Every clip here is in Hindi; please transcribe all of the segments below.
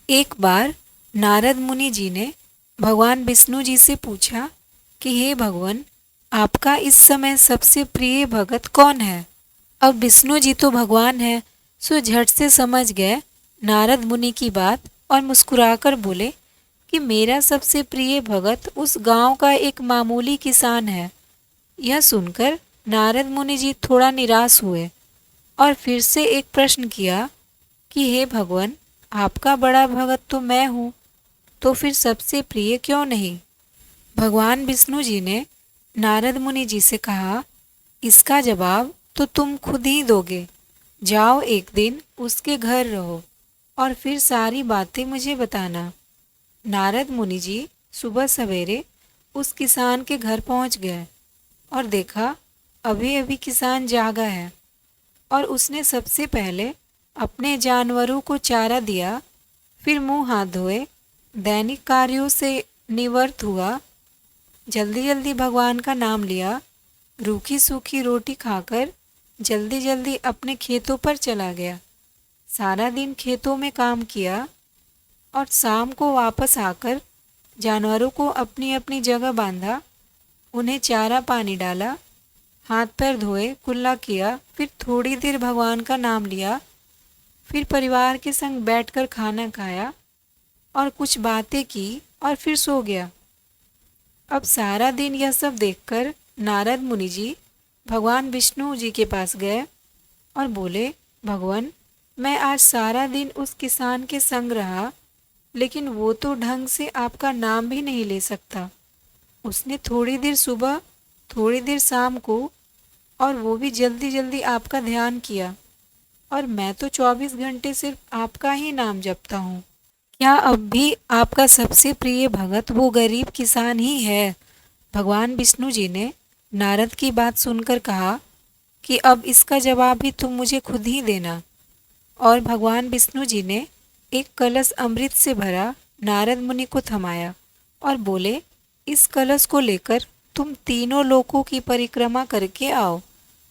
एक बार नारद मुनि जी ने भगवान विष्णु जी से पूछा कि हे भगवान, आपका इस समय सबसे प्रिय भगत कौन है। अब विष्णु जी तो भगवान है, सो झट से समझ गए नारद मुनि की बात और मुस्कुराकर बोले कि मेरा सबसे प्रिय भगत उस गांव का एक मामूली किसान है। यह सुनकर नारद मुनि जी थोड़ा निराश हुए और फिर से एक प्रश्न किया कि हे भगवान, आपका बड़ा भगत तो मैं हूँ, तो फिर सबसे प्रिय क्यों नहीं। भगवान विष्णु जी ने नारद मुनि जी से कहा, इसका जवाब तो तुम खुद ही दोगे। जाओ एक दिन उसके घर रहो और फिर सारी बातें मुझे बताना। नारद मुनि जी सुबह सवेरे उस किसान के घर पहुंच गए और देखा अभी अभी किसान जागा है और उसने सबसे पहले अपने जानवरों को चारा दिया, फिर मुंह हाथ धोए, दैनिक कार्यों से निवृत्त हुआ, जल्दी जल्दी भगवान का नाम लिया, रूखी सूखी रोटी खाकर जल्दी जल्दी अपने खेतों पर चला गया। सारा दिन खेतों में काम किया और शाम को वापस आकर जानवरों को अपनी अपनी जगह बांधा, उन्हें चारा पानी डाला, हाथ पैर धोए, कुल्ला किया, फिर थोड़ी देर भगवान का नाम लिया, फिर परिवार के संग बैठकर खाना खाया और कुछ बातें की और फिर सो गया। अब सारा दिन यह सब देखकर नारद मुनि जी भगवान विष्णु जी के पास गए और बोले, भगवान, मैं आज सारा दिन उस किसान के संग रहा, लेकिन वो तो ढंग से आपका नाम भी नहीं ले सकता। उसने थोड़ी देर सुबह, थोड़ी देर शाम को, और वो भी जल्दी जल्दी आपका ध्यान किया, और मैं तो 24 घंटे सिर्फ आपका ही नाम जपता हूँ। क्या अब भी आपका सबसे प्रिय भगत वो गरीब किसान ही है। भगवान विष्णु जी ने नारद की बात सुनकर कहा कि अब इसका जवाब भी तुम मुझे खुद ही देना। और भगवान विष्णु जी ने एक कलश अमृत से भरा नारद मुनि को थमाया और बोले, इस कलश को लेकर तुम तीनों लोकों की परिक्रमा करके आओ,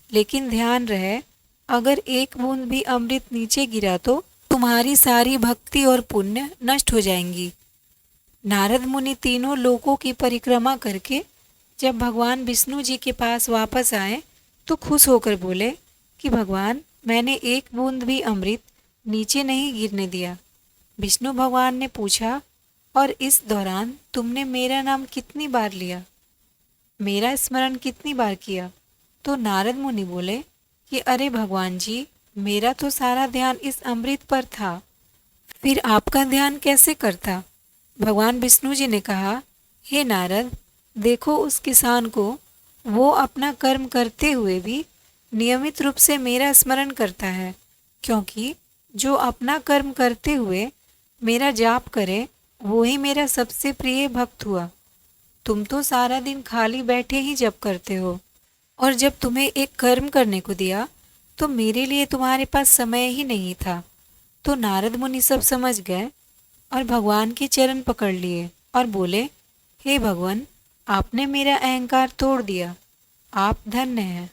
लेकिन ध्यान रहे अगर एक बूंद भी अमृत नीचे गिरा तो तुम्हारी सारी भक्ति और पुण्य नष्ट हो जाएंगी। नारद मुनि तीनों लोकों की परिक्रमा करके जब भगवान विष्णु जी के पास वापस आए तो खुश होकर बोले कि भगवान, मैंने एक बूंद भी अमृत नीचे नहीं गिरने दिया। विष्णु भगवान ने पूछा, और इस दौरान तुमने मेरा नाम कितनी बार लिया, मेरा स्मरण कितनी बार किया। तो नारद मुनि बोले कि अरे भगवान जी, मेरा तो सारा ध्यान इस अमृत पर था, फिर आपका ध्यान कैसे करता। भगवान विष्णु जी ने कहा, हे नारद, देखो उस किसान को, वो अपना कर्म करते हुए भी नियमित रूप से मेरा स्मरण करता है, क्योंकि जो अपना कर्म करते हुए मेरा जाप करे वो ही मेरा सबसे प्रिय भक्त हुआ। तुम तो सारा दिन खाली बैठे ही जप करते हो, और जब तुम्हें एक कर्म करने को दिया तो मेरे लिए तुम्हारे पास समय ही नहीं था। तो नारद मुनि सब समझ गए और भगवान के चरण पकड़ लिए और बोले, हे भगवान, आपने मेरा अहंकार तोड़ दिया, आप धन्य हैं।